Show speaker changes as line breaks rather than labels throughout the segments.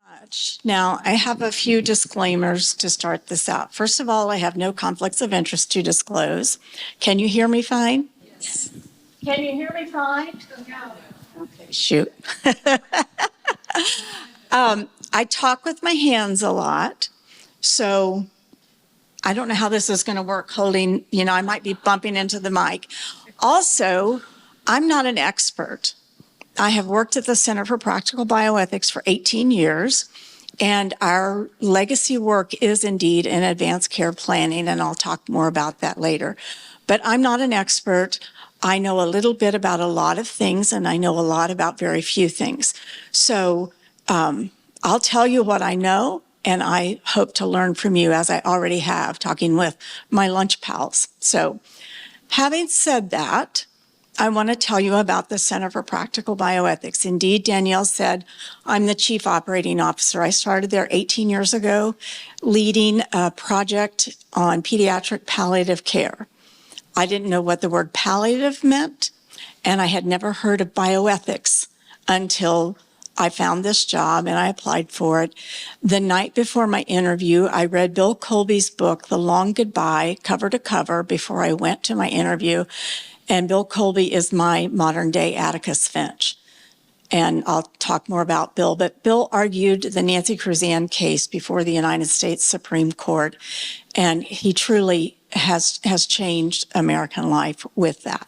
much. Now, I have a few disclaimers to start this out. First of all, I have no conflicts of interest to disclose. Can you hear me fine? Yes. Can you hear me fine? No. Okay, shoot. I talk with my hands a lot, so I don't know how this is going to work holding, I might be bumping into the mic. Also, I'm not an expert. I have worked at the Center for Practical Bioethics for 18 years, and our legacy work is indeed in advanced care planning, and I'll talk more about that later. But I'm not an expert. I know a little bit about a lot of things, and I know a lot about very few things. So I'll tell you what I know, and I hope to learn from you, as I already have, talking with my lunch pals. So having said that, I want to tell you about the Center for Practical Bioethics. Indeed, Danielle said, I'm the Chief Operating Officer. I started there 18 years ago, leading a project on pediatric palliative care. I didn't know what the word palliative meant, and I had never heard of bioethics until I found this job and I applied for it. The night before my interview, I read Bill Colby's book, The Long Goodbye, cover to cover, before I went to my interview. And Bill Colby is my modern day Atticus Finch. And I'll talk more about Bill, but Bill argued the Nancy Cruzan case before the United States Supreme Court. And he truly has changed American life with that.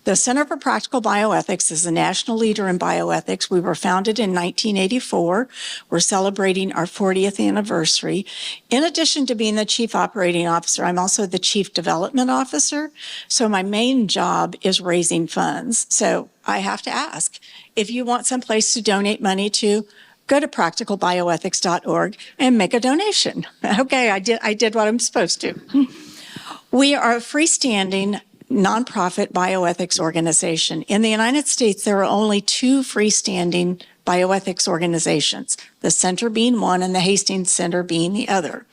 The Center for Practical Bioethics is a national leader in bioethics. We were founded in 1984. We're celebrating our 40th anniversary. In addition to being the Chief Operating Officer, I'm also the Chief Development Officer. So my main job is raising funds. So I have to ask, if you want some place to donate money to, go to practicalbioethics.org and make a donation. Okay, I did what I'm supposed to. We are a freestanding nonprofit bioethics organization. In the United States, there are only two freestanding bioethics organizations, the Center being one and the Hastings Center being the other.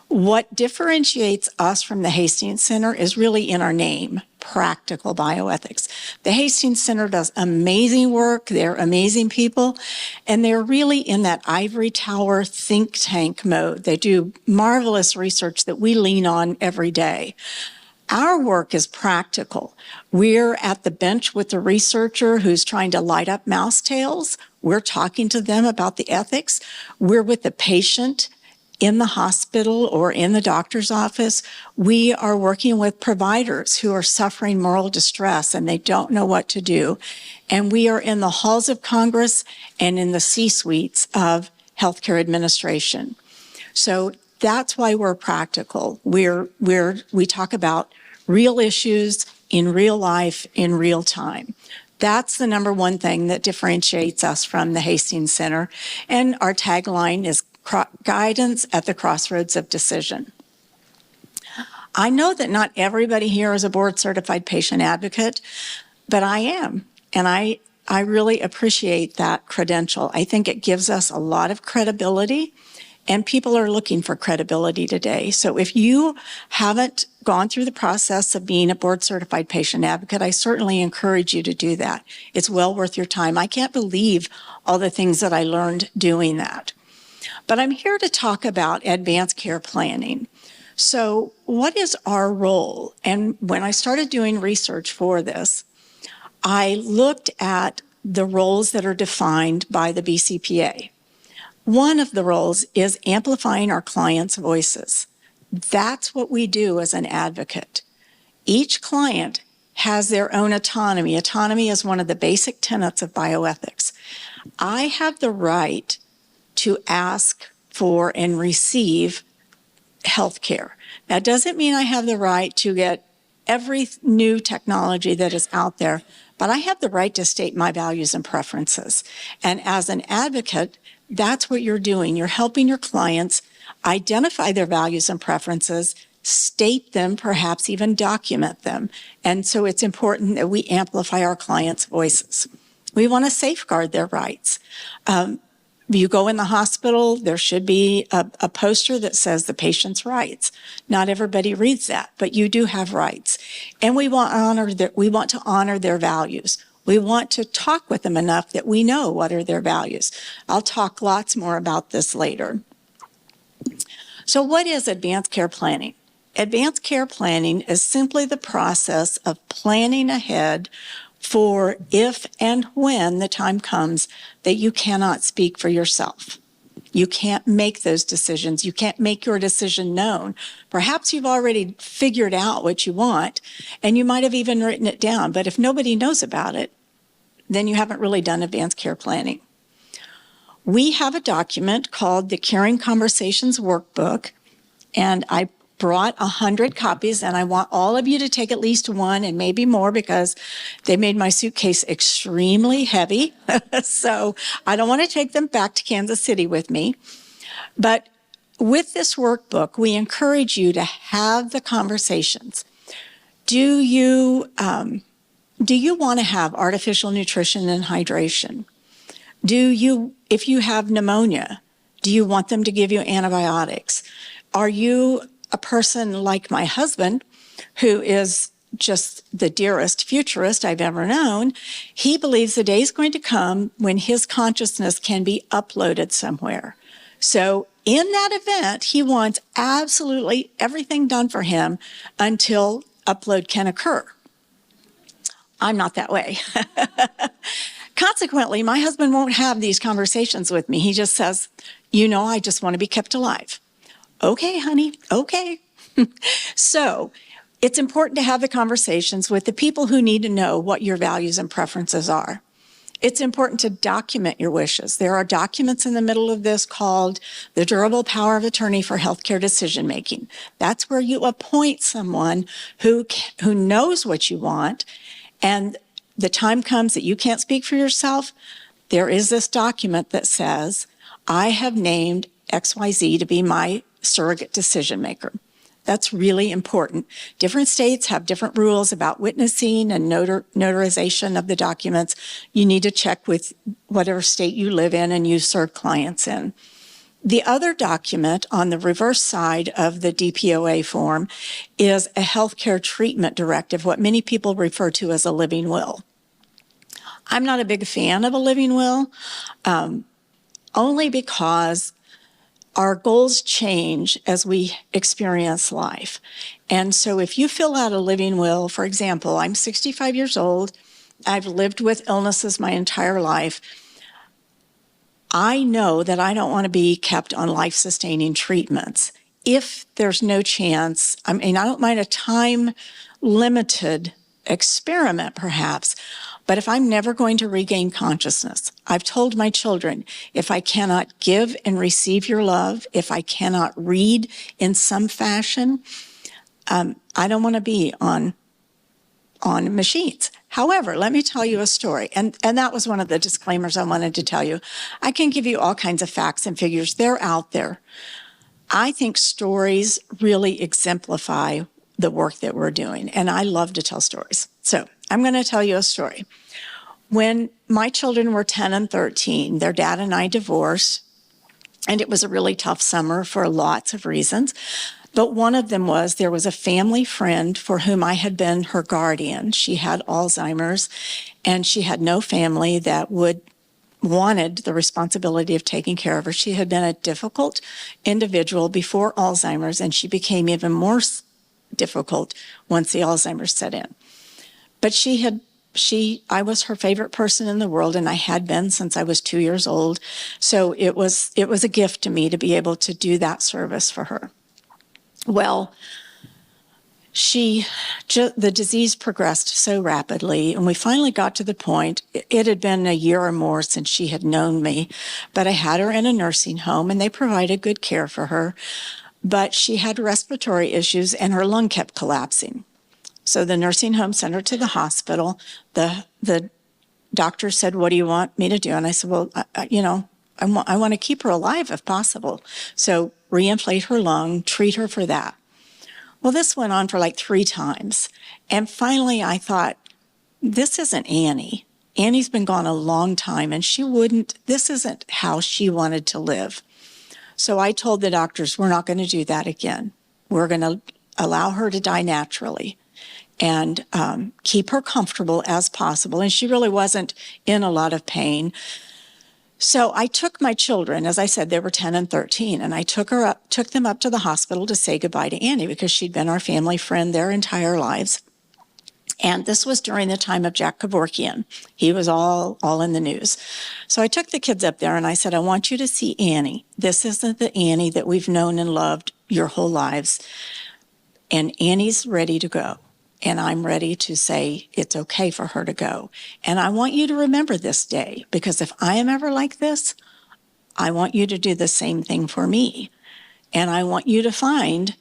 What differentiates us from the Hastings Center is really in our name, Practical Bioethics. The Hastings Center does amazing work. They're amazing people, and they're really in that ivory tower think tank mode. They do marvelous research that we lean on every day. Our work is practical. We're at the bench with the researcher who's trying to light up mouse tails. We're talking to them about the ethics. We're with the patient in the hospital or in the doctor's office. We are working with providers who are suffering moral distress and they don't know what to do. And we are in the halls of Congress and in the C-suites of healthcare administration. So that's why we're practical. We talk about real issues in real life, in real time. That's the number one thing that differentiates us from the Hastings Center. And our tagline is guidance at the crossroads of decision. I know that not everybody here is a board-certified patient advocate, but I am. And I really appreciate that credential. I think it gives us a lot of credibility. And people are looking for credibility today. So if you haven't gone through the process of being a board-certified patient advocate, I certainly encourage you to do that. It's well worth your time. I can't believe all the things that I learned doing that. But I'm here to talk about advanced care planning. So what is our role? And when I started doing research for this, I looked at the roles that are defined by the BCPA. One of the roles is amplifying our clients' voices. That's what we do as an advocate. Each client has their own autonomy. Autonomy is one of the basic tenets of bioethics. I have the right to ask for and receive health care. That doesn't mean I have the right to get every new technology that is out there, but I have the right to state my values and preferences. And as an advocate, that's what you're doing. You're helping your clients identify their values and preferences, state them, perhaps even document them. And so it's important that we amplify our clients' voices. We want to safeguard their rights. You go in the hospital, there should be a poster that says the patient's rights. Not everybody reads that, but you do have rights. And we want to honor their values. We want to talk with them enough that we know what are their values. I'll talk lots more about this later. So what is advanced care planning? Advanced care planning is simply the process of planning ahead for if and when the time comes that you cannot speak for yourself. You can't make those decisions. You can't make your decision known. Perhaps you've already figured out what you want, and you might have even written it down, but if nobody knows about it, then you haven't really done advanced care planning. We have a document called the Caring Conversations Workbook, and I brought 100 copies, and I want all of you to take at least one and maybe more because they made my suitcase extremely heavy. So I don't want to take them back to Kansas City with me. But with this workbook, we encourage you to have the conversations. Do you want to have artificial nutrition and hydration? If you have pneumonia, do you want them to give you antibiotics? Are you a person like my husband, who is just the dearest futurist I've ever known? He believes the day is going to come when his consciousness can be uploaded somewhere. So in that event, he wants absolutely everything done for him until upload can occur. I'm not that way. Consequently, my husband won't have these conversations with me. He just says, I just want to be kept alive. Okay, honey, okay. So it's important to have the conversations with the people who need to know what your values and preferences are. It's important to document your wishes. There are documents in the middle of this called the Durable Power of Attorney for Healthcare Decision Making. That's where you appoint someone who knows what you want, and the time comes that you can't speak for yourself. There is this document that says, I have named XYZ to be my surrogate decision maker. That's really important. Different states have different rules about witnessing and notarization of the documents. You need to check with whatever state you live in and you serve clients in. The other document on the reverse side of the DPOA form is a healthcare treatment directive, what many people refer to as a living will. I'm not a big fan of a living will, only because our goals change as we experience life. And so if you fill out a living will, for example, I'm 65 years old, I've lived with illnesses my entire life. I know that I don't want to be kept on life-sustaining treatments. If there's no chance, I don't mind a time-limited experiment perhaps, but if I'm never going to regain consciousness, I've told my children, if I cannot give and receive your love, if I cannot read in some fashion, I don't want to be on machines. However, let me tell you a story, and that was one of the disclaimers I wanted to tell you. I can give you all kinds of facts and figures. They're out there. I think stories really exemplify the work that we're doing, and I love to tell stories. So I'm going to tell you a story. When my children were 10 and 13, their dad and I divorced, and it was a really tough summer for lots of reasons. But one of them was there was a family friend for whom I had been her guardian. She had Alzheimer's, and she had no family that wanted the responsibility of taking care of her. She had been a difficult individual before Alzheimer's, and she became even more difficult once the Alzheimer's set in. But I was her favorite person in the world, and I had been since I was 2 years old. So it was a gift to me to be able to do that service for her. Well, the disease progressed so rapidly, and we finally got to the point, it had been a year or more since she had known me, but I had her in a nursing home, and they provided good care for her. But she had respiratory issues, and her lung kept collapsing. So the nursing home sent her to the hospital. The doctor said, "What do you want me to do?" And I said, "Well, I want to keep her alive if possible. So reinflate her lung, treat her for that." Well, this went on for like 3 times. And finally I thought, this isn't Annie. Annie's been gone a long time, and this isn't how she wanted to live. So I told the doctors, we're not going to do that again. We're going to allow her to die naturally. and keep her comfortable as possible. And she really wasn't in a lot of pain. So I took my children, as I said, they were 10 and 13, and I took them up to the hospital to say goodbye to Annie because she'd been our family friend their entire lives. And this was during the time of Jack Kevorkian. He was all in the news. So I took the kids up there and I said, I want you to see Annie. This isn't the Annie that we've known and loved your whole lives. And Annie's ready to go. And I'm ready to say it's okay for her to go. And I want you to remember this day, because if I am ever like this, I want you to do the same thing for me. And I want you to find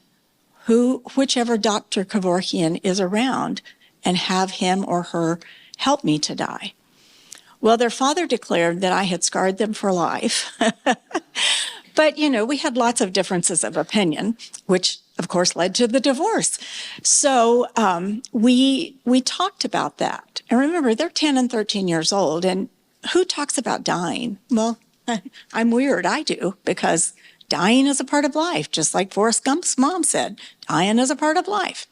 whichever Dr. Kevorkian is around and have him or her help me to die. Well, their father declared that I had scarred them for life. But, we had lots of differences of opinion, which of course led to the divorce. So we talked about that. And remember, they're 10 and 13 years old. And who talks about dying? Well, I'm weird. I do, because dying is a part of life. Just like Forrest Gump's mom said, dying is a part of life.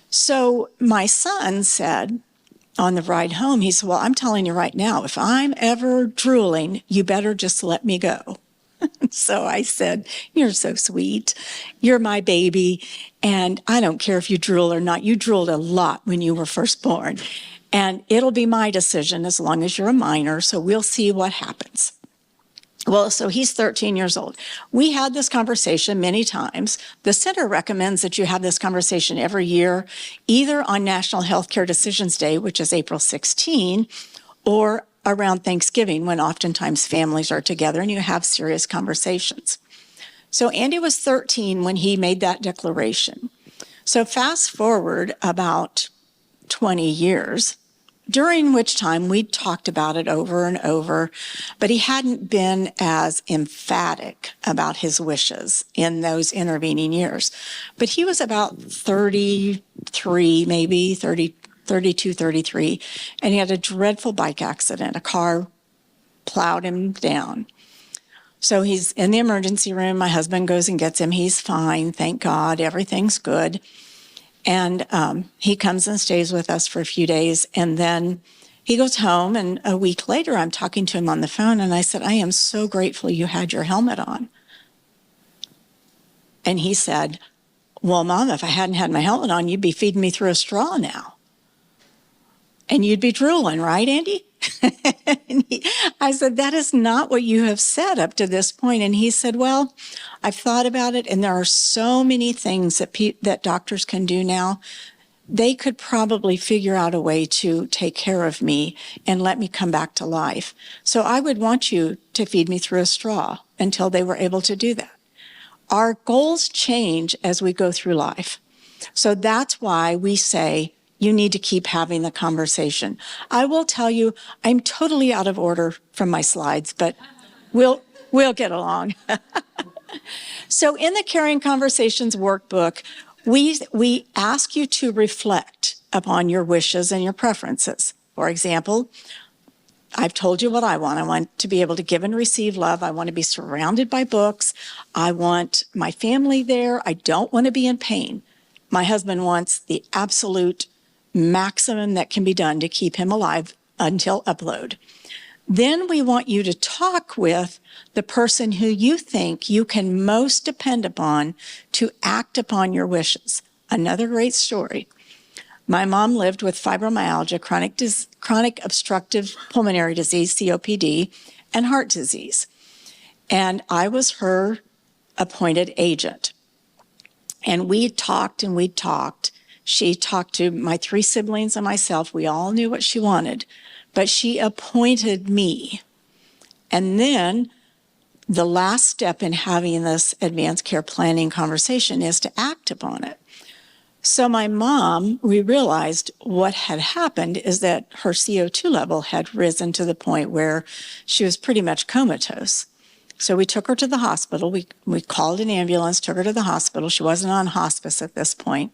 So my son said on the ride home, he said, well, I'm telling you right now, if I'm ever drooling, you better just let me go. So I said, you're so sweet. You're my baby. And I don't care if you drool or not. You drooled a lot when you were first born. And it'll be my decision as long as you're a minor. So we'll see what happens. Well, so he's 13 years old. We had this conversation many times. The center recommends that you have this conversation every year, either on National Healthcare Decisions Day, which is April 16, or around Thanksgiving, when oftentimes families are together and you have serious conversations. So Andy was 13 when he made that declaration. So fast forward about 20 years, during which time we talked about it over and over, but he hadn't been as emphatic about his wishes in those intervening years. But he was about 33, maybe 32, 33, and he had a dreadful bike accident. A car plowed him down. So he's in the emergency room. My husband goes and gets him. He's fine, thank God. Everything's good. And he comes and stays with us for a few days, and then he goes home, and a week later I'm talking to him on the phone, and I said, I am so grateful you had your helmet on. And he said, well, Mom, if I hadn't had my helmet on, you'd be feeding me through a straw now. And you'd be drooling, right, Andy? I said, that is not what you have said up to this point. And he said, well, I've thought about it, and there are so many things that doctors can do now. They could probably figure out a way to take care of me and let me come back to life. So I would want you to feed me through a straw until they were able to do that. Our goals change as we go through life. So that's why we say, you need to keep having the conversation. I will tell you, I'm totally out of order from my slides, but we'll get along. So in the Caring Conversations workbook, we ask you to reflect upon your wishes and your preferences. For example, I've told you what I want. I want to be able to give and receive love. I want to be surrounded by books. I want my family there. I don't want to be in pain. My husband wants the absolute maximum that can be done to keep him alive until upload. Then we want you to talk with the person who you think you can most depend upon to act upon your wishes. Another great story. My mom lived with fibromyalgia, chronic obstructive pulmonary disease, COPD, and heart disease. And I was her appointed agent. And we talked and we talked. She talked to my 3 siblings and myself. We all knew what she wanted, but she appointed me. And then the last step in having this advanced care planning conversation is to act upon it. So my mom, we realized what had happened is that her CO2 level had risen to the point where she was pretty much comatose. So we took her to the hospital. We called an ambulance, took her to the hospital. She wasn't on hospice at this point.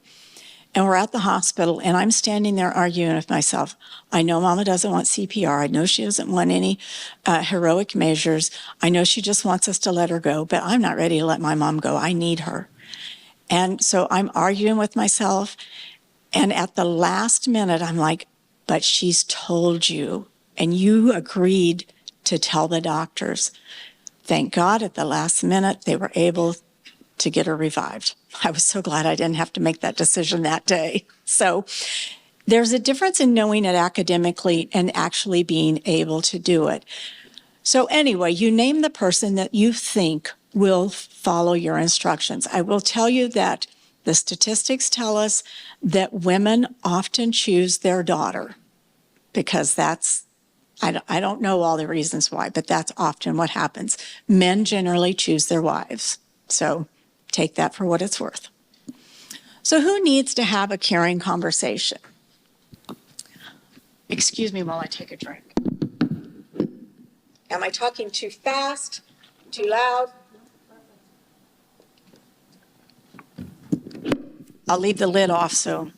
And we're at the hospital, and I'm standing there arguing with myself. I know Mama doesn't want CPR. I know she doesn't want any heroic measures. I know she just wants us to let her go, but I'm not ready to let my mom go. I need her. And so I'm arguing with myself. And at the last minute, I'm like, but she's told you, and you agreed to tell the doctors. Thank God at the last minute, they were able to get her revived. I was so glad I didn't have to make that decision that day. So there's a difference in knowing it academically and actually being able to do it. So anyway, you name the person that you think will follow your instructions. I will tell you that the statistics tell us that women often choose their daughter because I don't know all the reasons why, but that's often what happens. Men generally choose their wives. So take that for what it's worth. So who needs to have a caring conversation? Excuse me while I take a drink. Am I talking too fast? Too loud? I'll leave the lid off so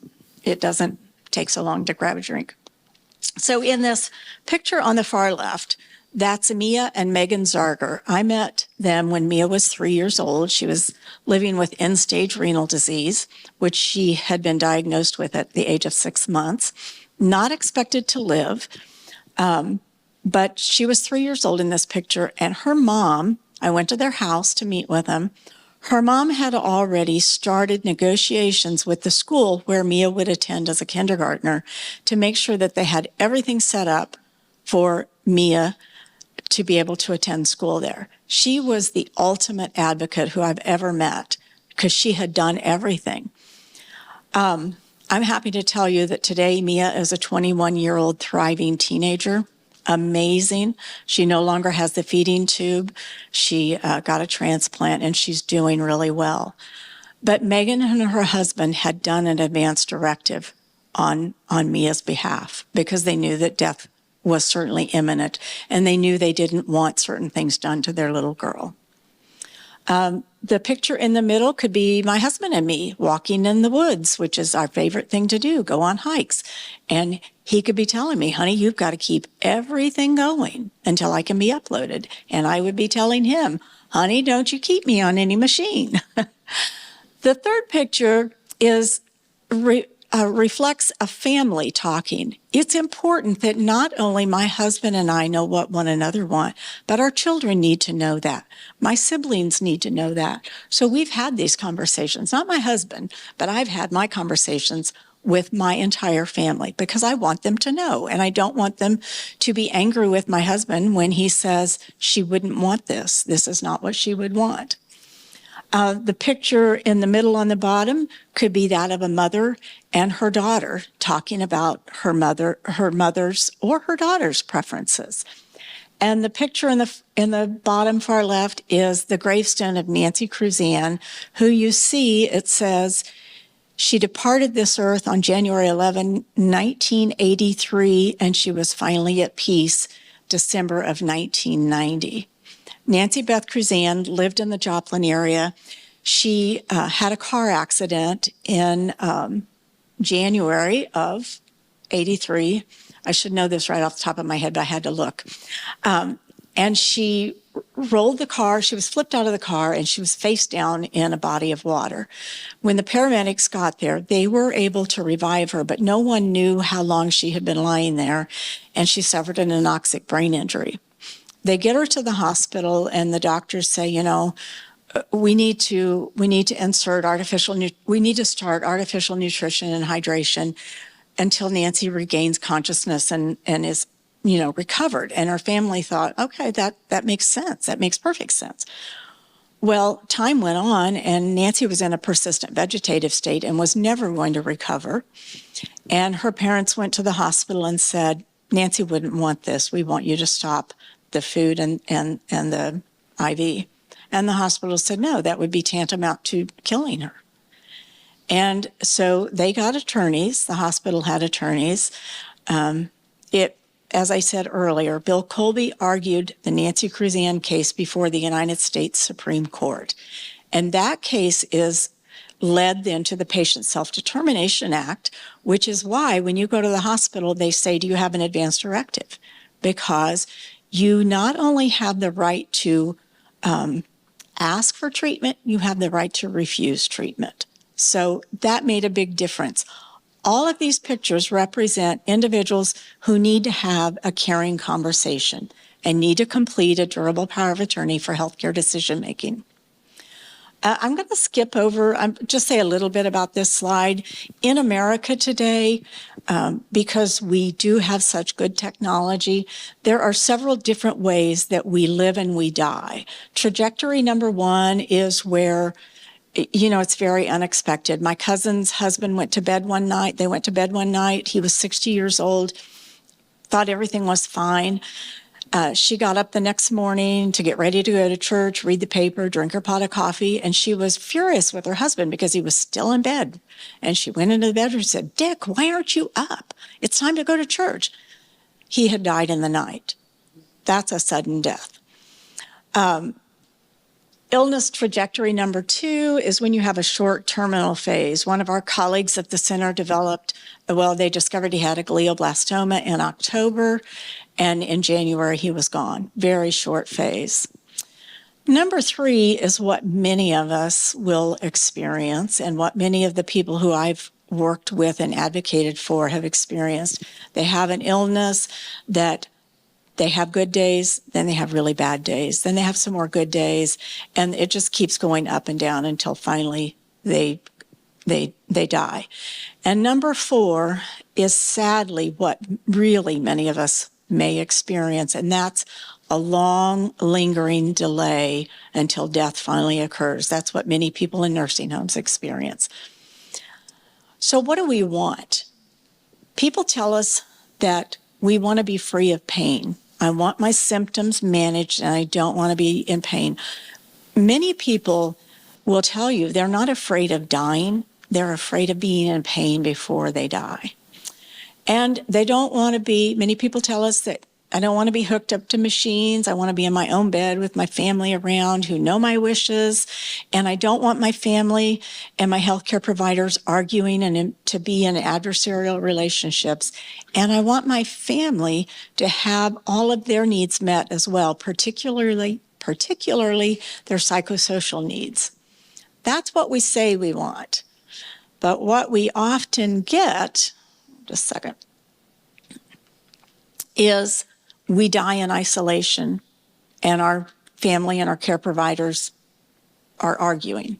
it doesn't take so long to grab a drink. So in this picture on the far left, that's Mia and Megan Zarger. I met them when Mia was 3 years old. She was living with end-stage renal disease, which she had been diagnosed with at the age of 6 months. Not expected to live, but she was 3 years old in this picture, and her mom, I went to their house to meet with them. Her mom had already started negotiations with the school where Mia would attend as a kindergartner to make sure that they had everything set up for Mia to be able to attend school there. She was the ultimate advocate who I've ever met because she had done everything. I'm happy to tell you that today Mia is a 21-year-old thriving teenager. Amazing. She no longer has the feeding tube. She got a transplant and she's doing really well. But Megan and her husband had done an advance directive on Mia's behalf because they knew that death was certainly imminent and they knew they didn't want certain things done to their little girl. The picture in the middle could be my husband and me walking in the woods, which is our favorite thing to do, go on hikes. And he could be telling me, honey, you've got to keep everything going until I can be uploaded. And I would be telling him, honey, don't you keep me on any machine. The third picture is reflects a family talking. It's important that not only my husband and I know what one another want, but our children need to know that. My siblings need to know that. So we've had these conversations, not my husband, but I've had my conversations with my entire family because I want them to know. And I don't want them to be angry with my husband when he says she wouldn't want this. This is not what she would want. The picture in the middle on the bottom could be that of a mother and her daughter talking about her mother's or her daughter's preferences. And the picture in the bottom far left is the gravestone of Nancy Cruzan, who you see, it says, she departed this earth on January 11, 1983, and she was finally at peace December of 1990. Nancy Beth Cruzan lived in the Joplin area. She had a car accident in January of 83. I should know this right off the top of my head, but I had to look. And she rolled the car. She was flipped out of the car, and she was face down in a body of water. When the paramedics got there, they were able to revive her, but no one knew how long she had been lying there, and she suffered an anoxic brain injury. They get her to the hospital, and the doctors say, you know, we need to start artificial nutrition and hydration until Nancy regains consciousness and is, you know, recovered. And her family thought, okay, that makes sense. That makes perfect sense. Well, time went on, and Nancy was in a persistent vegetative state and was never going to recover. And her parents went to the hospital and said, Nancy wouldn't want this. We want you to stop the food and the IV. And the hospital said, no, that would be tantamount to killing her. And so they got attorneys. The hospital had attorneys. As I said earlier, Bill Colby argued the Nancy Cruzan case before the United States Supreme Court. And that case led then to the Patient Self-Determination Act, which is why when you go to the hospital, they say, do you have an advance directive? Because you not only have the right to ask for treatment, you have the right to refuse treatment. So that made a big difference. All of these pictures represent individuals who need to have a caring conversation and need to complete a durable power of attorney for healthcare decision-making. I'm going to skip over, just say a little bit about this slide. In America today, because we do have such good technology, there are several different ways that we live and we die. Trajectory number one is where, you know, it's very unexpected. My cousin's husband went to bed one night. They went to bed one night. He was 60 years old, thought everything was fine. She got up the next morning to get ready to go to church, read the paper, drink her pot of coffee, and she was furious with her husband because he was still in bed. And she went into the bedroom and said, "Dick, why aren't you up? It's time to go to church." He had died in the night. That's a sudden death. Illness trajectory number two is when you have a short terminal phase. One of our colleagues at the center they discovered he had a glioblastoma in October, and in January he was gone. Very short phase. Number three is what many of us will experience and what many of the people who I've worked with and advocated for have experienced. They have an illness that they have good days, then they have really bad days, then they have some more good days, and it just keeps going up and down until finally they die. And number four is sadly what really many of us may experience, and that's a long, lingering delay until death finally occurs. That's what many people in nursing homes experience. So what do we want? People tell us that we want to be free of pain. I want my symptoms managed and I don't want to be in pain. Many people will tell you they're not afraid of dying. They're afraid of being in pain before they die. And they don't want to be, many people tell us that I don't want to be hooked up to machines. I want to be in my own bed with my family around who know my wishes. And I don't want my family and my healthcare providers arguing and to be in adversarial relationships. And I want my family to have all of their needs met as well, particularly their psychosocial needs. That's what we say we want. But what we often get, just a second, is we die in isolation and our family and our care providers are arguing.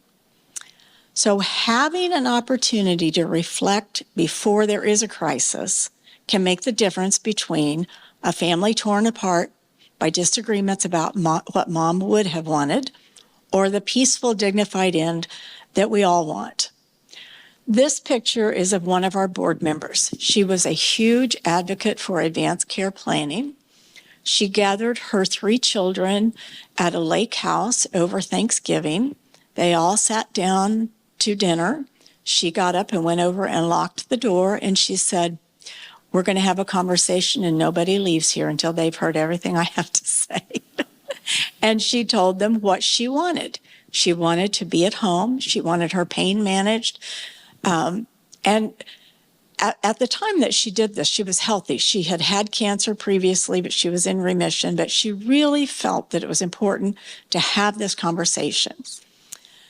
So having an opportunity to reflect before there is a crisis can make the difference between a family torn apart by disagreements about what mom would have wanted or the peaceful, dignified end that we all want. This picture is of one of our board members. She was a huge advocate for advanced care planning. She gathered her 3 children at a lake house over Thanksgiving. They all sat down to dinner. She got up and went over and locked the door, and she said, "We're going to have a conversation and nobody leaves here until they've heard everything I have to say." And she told them what she wanted. She wanted to be at home. She wanted her pain managed. And at the time that she did this, she was healthy. She had had cancer previously, but she was in remission. But she really felt that it was important to have this conversation.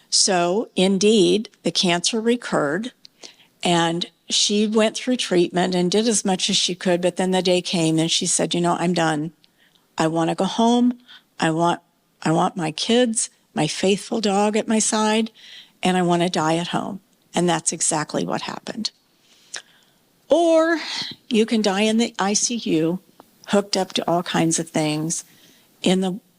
So indeed, the cancer recurred, and she went through treatment and did as much as she could. But then the day came and she said, "I'm done. I want to go home. I want my kids, my faithful dog at my side, and I want to die at home." And that's exactly what happened. Or you can die in the ICU, hooked up to all kinds of things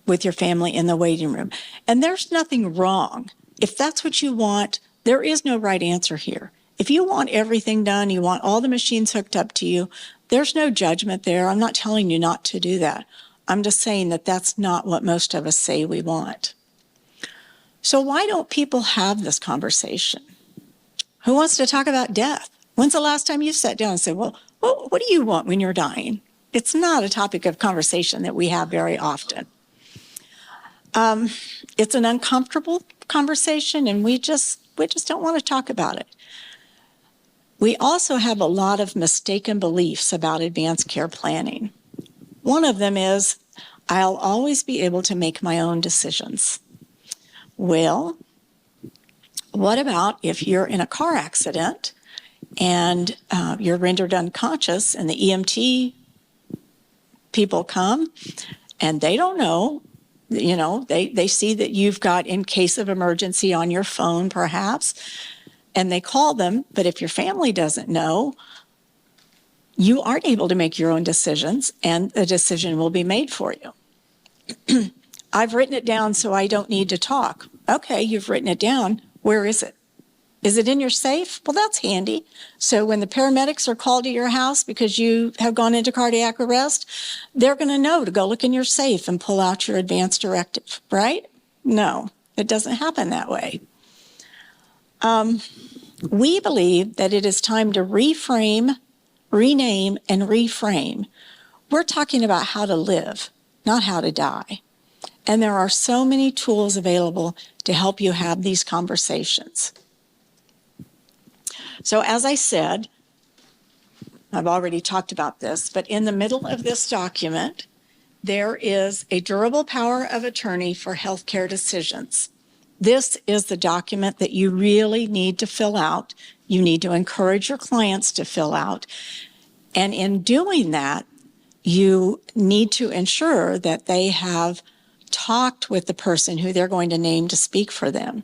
with your family in the waiting room. And there's nothing wrong. If that's what you want, there is no right answer here. If you want everything done, you want all the machines hooked up to you, there's no judgment there. I'm not telling you not to do that. I'm just saying that that's not what most of us say we want. So why don't people have this conversation? Who wants to talk about death? When's the last time you sat down and said, well, what do you want when you're dying? It's not a topic of conversation that we have very often. It's an uncomfortable conversation, and we just don't want to talk about it. We also have a lot of mistaken beliefs about advanced care planning. One of them is, I'll always be able to make my own decisions. Well, what about if you're in a car accident and you're rendered unconscious, and the EMT people come, and they don't know. They see that you've got in case of emergency on your phone, perhaps, and they call them. But if your family doesn't know, you aren't able to make your own decisions, and a decision will be made for you. I've written it down so I don't need to talk. Okay, you've written it down. Where is it? Is it in your safe? Well, that's handy. So when the paramedics are called to your house because you have gone into cardiac arrest, they're going to know to go look in your safe and pull out your advance directive, right? No, it doesn't happen that way. We believe that it is time to reframe, rename, and reframe. We're talking about how to live, not how to die. And there are so many tools available to help you have these conversations. So as I said, I've already talked about this, but in the middle of this document, there is a durable power of attorney for healthcare decisions. This is the document that you really need to fill out. You need to encourage your clients to fill out. And in doing that, you need to ensure that they have talked with the person who they're going to name to speak for them.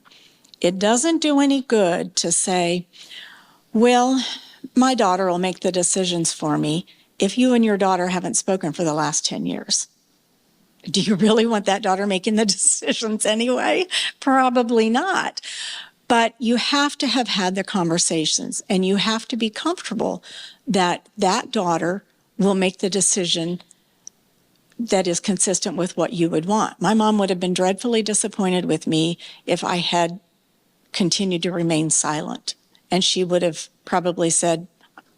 It doesn't do any good to say, well, my daughter will make the decisions for me if you and your daughter haven't spoken for the last 10 years. Do you really want that daughter making the decisions anyway? Probably not. But you have to have had the conversations, and you have to be comfortable that that daughter will make the decision that is consistent with what you would want. My mom would have been dreadfully disappointed with me if I had continued to remain silent. And she would have probably said,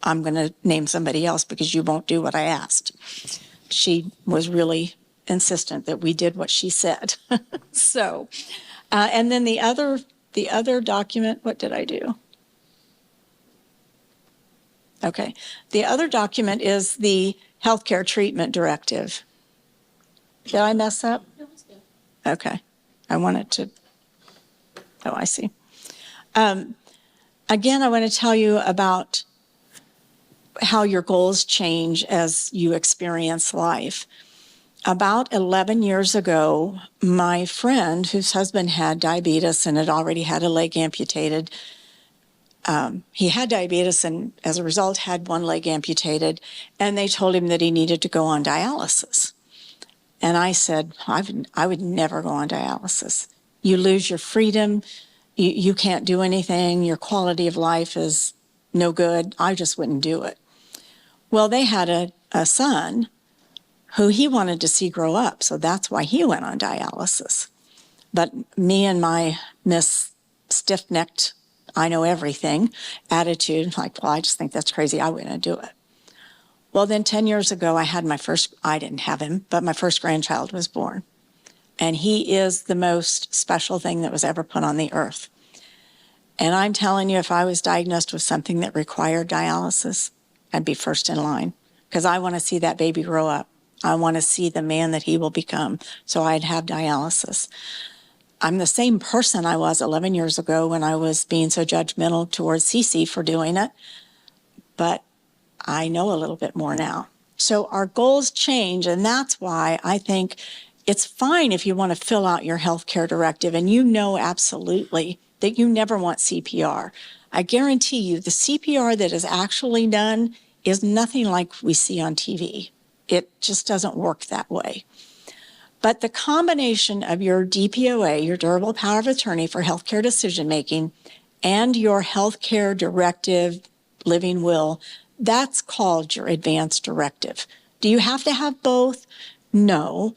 I'm going to name somebody else because you won't do what I asked. She was really insistent that we did what she said. So, and then the other document, what did I do? Okay. The other document is the healthcare treatment directive. Did I mess up? No, it's good. Okay. I wanted to, oh, I see. Again, I want to tell you about how your goals change as you experience life. About 11 years ago, my friend, whose husband had diabetes and had already had a leg amputated, he had diabetes and as a result had one leg amputated, and they told him that he needed to go on dialysis. And I said, I would never go on dialysis. You lose your freedom. You can't do anything. Your quality of life is no good. I just wouldn't do it. Well, they had a son who he wanted to see grow up, so that's why he went on dialysis. But me and my Miss Stiff-Necked, I know everything attitude, like, well, I just think that's crazy. I wouldn't do it. Well, then 10 years ago, I didn't have him, but my first grandchild was born. And he is the most special thing that was ever put on the earth. And I'm telling you, if I was diagnosed with something that required dialysis, I'd be first in line because I want to see that baby grow up. I want to see the man that he will become. So I'd have dialysis. I'm the same person I was 11 years ago when I was being so judgmental towards Cece for doing it. But I know a little bit more now. So our goals change, and that's why I think it's fine if you want to fill out your healthcare directive and you know absolutely that you never want CPR. I guarantee you the CPR that is actually done is nothing like we see on TV. It just doesn't work that way. But the combination of your DPOA, your durable power of attorney for healthcare decision-making, and your healthcare directive living will, that's called your advance directive. Do you have to have both? No,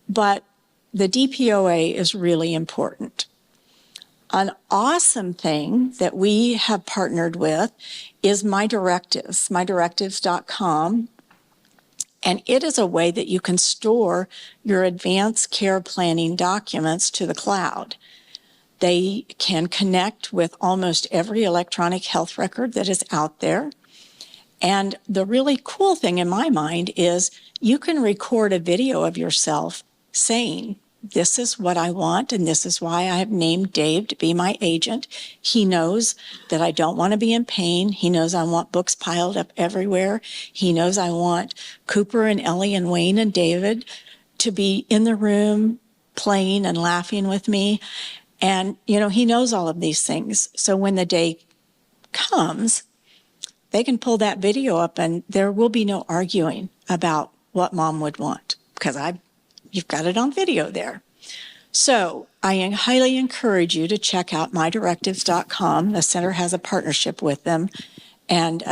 but the DPOA is really important. An awesome thing that we have partnered with is My Directives, mydirectives.com. And it is a way that you can store your advanced care planning documents to the cloud. They can connect with almost every electronic health record that is out there. And the really cool thing in my mind is you can record a video of yourself saying this is what I want, and this is why I have named Dave to be my agent. He knows that I don't want to be in pain. He knows I want books piled up everywhere. He knows I want Cooper and Ellie and Wayne and David to be in the room playing and laughing with me. And, he knows all of these things. So when the day comes, they can pull that video up and there will be no arguing about what mom would want because you've got it on video there. So I highly encourage you to check out mydirectives.com. The center has a partnership with them, and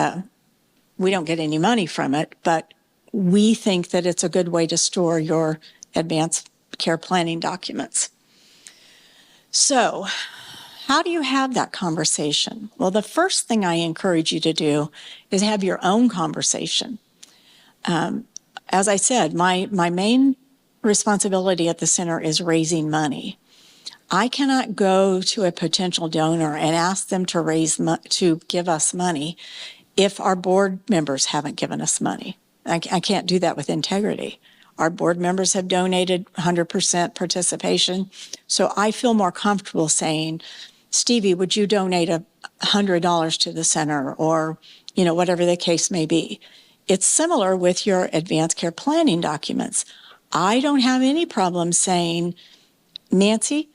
we don't get any money from it, but we think that it's a good way to store your advanced care planning documents. So how do you have that conversation? Well, the first thing I encourage you to do is have your own conversation. As I said, my main responsibility at the center is raising money. I cannot go to a potential donor and ask them to give us money if our board members haven't given us money. I can't do that with integrity. Our board members have donated 100% participation. So I feel more comfortable saying, Stevie, would you donate $100 to the center, or, whatever the case may be. It's similar with your advanced care planning documents. I don't have any problem saying, Nancy,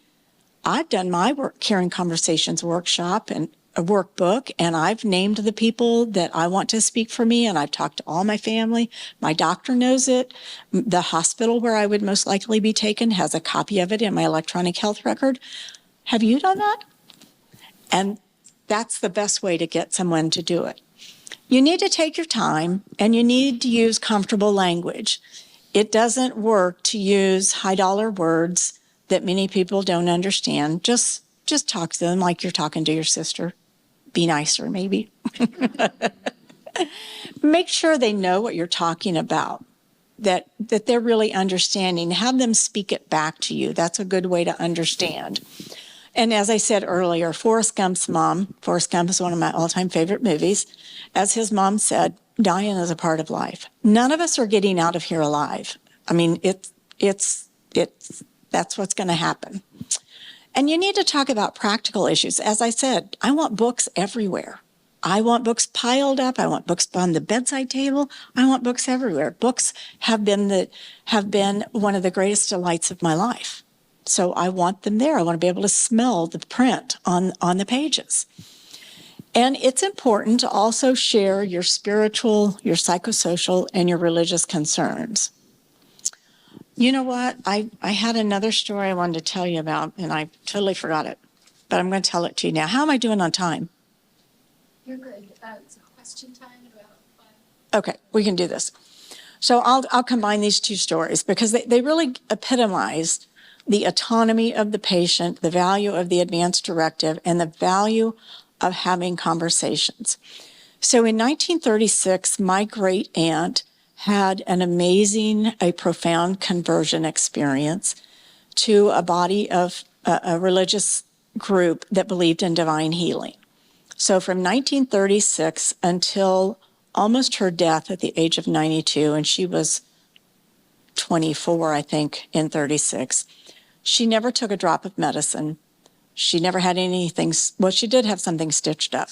I've done my Caring Conversations workshop and a workbook, and I've named the people that I want to speak for me, and I've talked to all my family. My doctor knows it. The hospital where I would most likely be taken has a copy of it in my electronic health record. Have you done that? And that's the best way to get someone to do it. You need to take your time, and you need to use comfortable language. It doesn't work to use high-dollar words that many people don't understand. Just talk to them like you're talking to your sister. Be nicer, maybe. Make sure they know what you're talking about, that they're really understanding. Have them speak it back to you. That's a good way to understand. And as I said earlier, Forrest Gump's mom, Forrest Gump is one of my all-time favorite movies. As his mom said, dying is a part of life. None of us are getting out of here alive. I mean, that's what's going to happen. And you need to talk about practical issues. As I said, I want books everywhere. I want books piled up. I want books on the bedside table. I want books everywhere. Books have been one of the greatest delights of my life. So I want them there. I want to be able to smell the print on the pages. And it's important to also share your spiritual, your psychosocial, and your religious concerns. You know what? I had another story I wanted to tell you about, and I totally forgot it. But I'm going to tell it to you now. How am I doing on time?
You're good. It's a question time in about 5.
Okay, we can do this. So I'll combine these two stories because they really epitomize the autonomy of the patient, the value of the advanced directive, and the value of having conversations. So in 1936, my great aunt had a profound conversion experience to a body of a religious group that believed in divine healing. So from 1936 until almost her death at the age of 92, and she was 24, I think, in 36, she never took a drop of medicine. She never had anything, well, she did have something stitched up,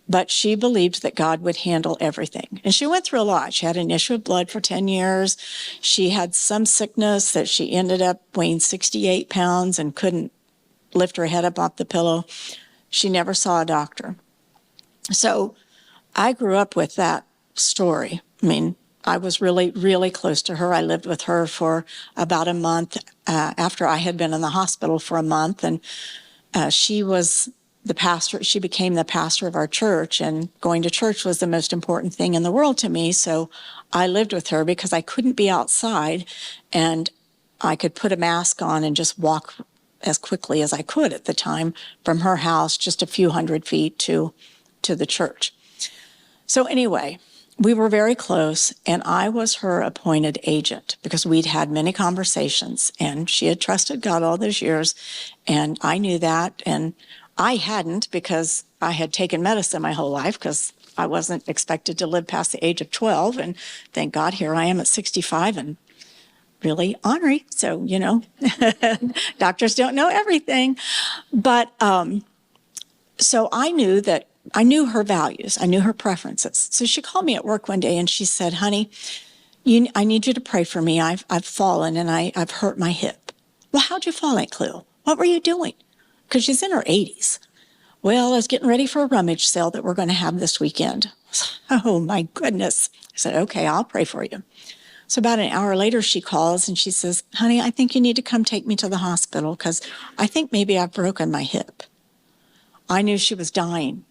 but she believed that God would handle everything. And she went through a lot. She had an issue of blood for 10 years. She had some sickness that she ended up weighing 68 pounds and couldn't lift her head up off the pillow. She never saw a doctor. So I grew up with that story. I mean, I was really, really close to her. I lived with her for about a month after I had been in the hospital for a month. And she was the pastor. She became the pastor of our church, and going to church was the most important thing in the world to me. So I lived with her because I couldn't be outside, and I could put a mask on and just walk as quickly as I could at the time from her house, just a few hundred feet to the church. So anyway, we were very close, and I was her appointed agent because we'd had many conversations, and she had trusted God all those years, and I knew that, and I hadn't because I had taken medicine my whole life because I wasn't expected to live past the age of 12, and thank God here I am at 65 and really ornery. So, doctors don't know everything. But so I knew her values. I knew her preferences. So she called me at work one day and she said, honey, I need you to pray for me. I've fallen and I've hurt my hip. Well, how'd you fall, Aunt Cleo? What were you doing? Because she's in her 80s. Well, I was getting ready for a rummage sale that we're going to have this weekend. Oh, my goodness. I said, okay, I'll pray for you. So about an hour later, she calls and she says, honey, I think you need to come take me to the hospital because I think maybe I've broken my hip. I knew she was dying.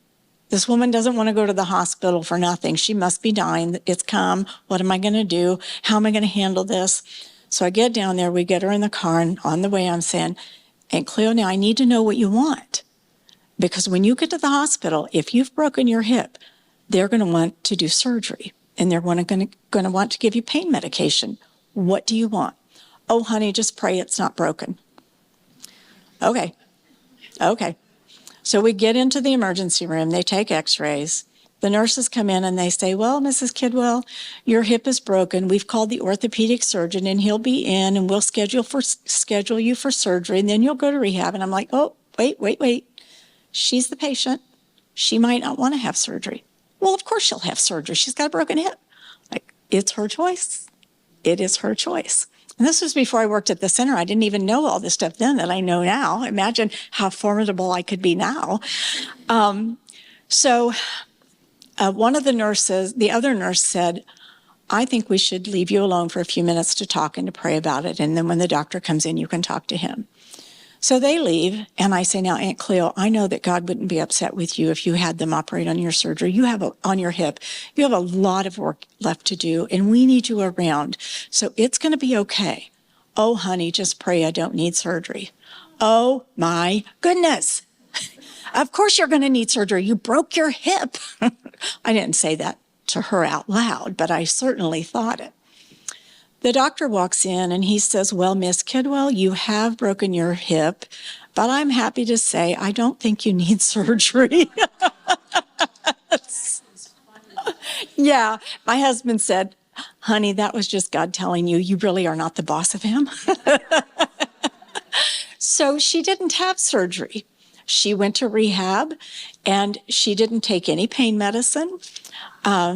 This woman doesn't want to go to the hospital for nothing. She must be dying. It's come. What am I going to do? How am I going to handle this? So I get down there. We get her in the car. And on the way, I'm saying, Aunt Cleo, now I need to know what you want. Because when you get to the hospital, if you've broken your hip, they're going to want to do surgery. And they're going to want to give you pain medication. What do you want? Oh, honey, just pray it's not broken. Okay. So we get into the emergency room. They take x-rays. The nurses come in and they say, well, Mrs. Kidwell, your hip is broken. We've called the orthopedic surgeon and he'll be in and we'll schedule you for surgery and then you'll go to rehab. And I'm like, oh, wait. She's the patient. She might not want to have surgery. Well, of course she'll have surgery. She's got a broken hip. Like, it's her choice. It is her choice. And this was before I worked at the center. I didn't even know all this stuff then that I know now. Imagine how formidable I could be now. So one of the nurses, the other nurse said, I think we should leave you alone for a few minutes to talk and to pray about it. And then when the doctor comes in, you can talk to him. So they leave, and I say, now, Aunt Cleo, I know that God wouldn't be upset with you if you had them operate on your surgery. On your hip. You have a lot of work left to do, and we need you around. So it's going to be okay. Oh, honey, just pray I don't need surgery. Oh, my goodness. Of course you're going to need surgery. You broke your hip. I didn't say that to her out loud, but I certainly thought it. The doctor walks in and he says, well, Miss Kidwell, you have broken your hip, but I'm happy to say I don't think you need surgery. Yeah, my husband said, honey, that was just God telling you, you really are not the boss of him. So she didn't have surgery. She went to rehab and she didn't take any pain medicine.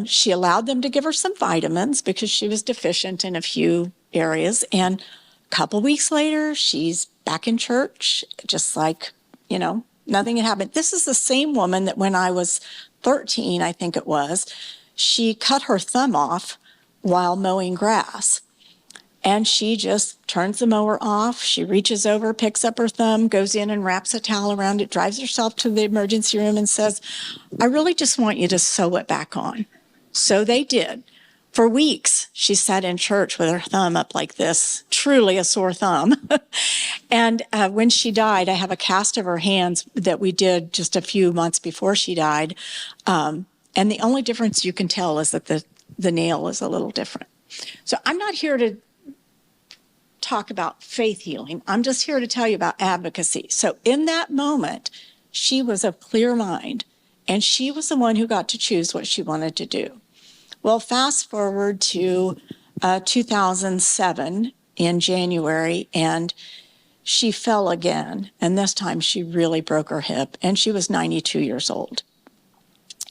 She allowed them to give her some vitamins because she was deficient in a few areas. And a couple weeks later, she's back in church, just like, nothing had happened. This is the same woman that when I was 13, I think it was, she cut her thumb off while mowing grass. And she just turns the mower off. She reaches over, picks up her thumb, goes in and wraps a towel around it, drives herself to the emergency room and says, I really just want you to sew it back on. So they did. For weeks, she sat in church with her thumb up like this, truly a sore thumb. And when she died, I have a cast of her hands that we did just a few months before she died. And the only difference you can tell is that the nail is a little different. So I'm not here to talk about faith healing. I'm just here to tell you about advocacy. So in that moment, she was of clear mind, and she was the one who got to choose what she wanted to do. Well, fast forward to 2007 in January, and she fell again, and this time she really broke her hip, and she was 92 years old.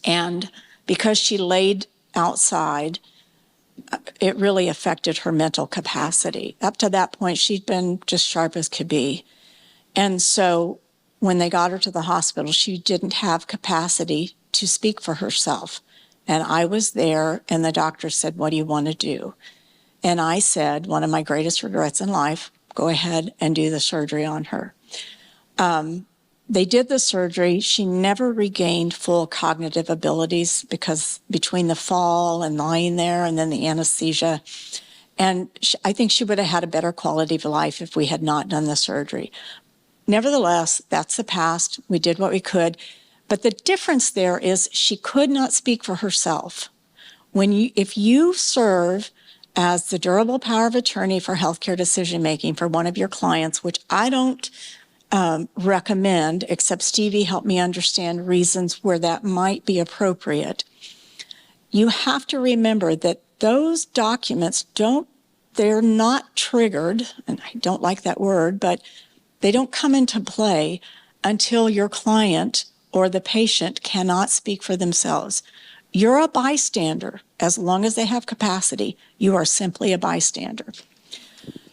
And because she laid outside, it really affected her mental capacity. Up to that point, she'd been just sharp as could be. And so when they got her to the hospital, she didn't have capacity to speak for herself. And I was there, and the doctor said, what do you want to do? And I said, one of my greatest regrets in life, go ahead and do the surgery on her. They did the surgery. She never regained full cognitive abilities because between the fall and lying there and then the anesthesia. And I think she would have had a better quality of life if we had not done the surgery. Nevertheless, that's the past. We did what we could. But the difference there is she could not speak for herself. If you serve as the durable power of attorney for healthcare decision-making for one of your clients, which I don't recommend, except Stevie helped me understand reasons where that might be appropriate. You have to remember that those documents don't they're not triggered, and I don't like that word, but they don't come into play until your client or the patient cannot speak for themselves. You're a bystander. As long as they have capacity, you are simply a bystander.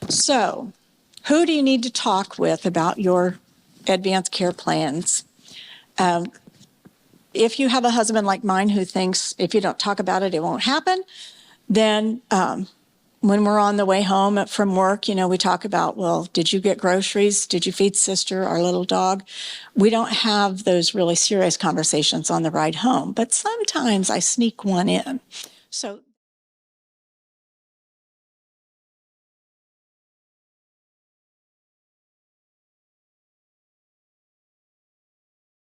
So, who do you need to talk with about your advanced care plans? If you have a husband like mine who thinks if you don't talk about it, it won't happen, then when we're on the way home from work, we talk about, well, did you get groceries? Did you feed sister, our little dog? We don't have those really serious conversations on the ride home, but sometimes I sneak one in. So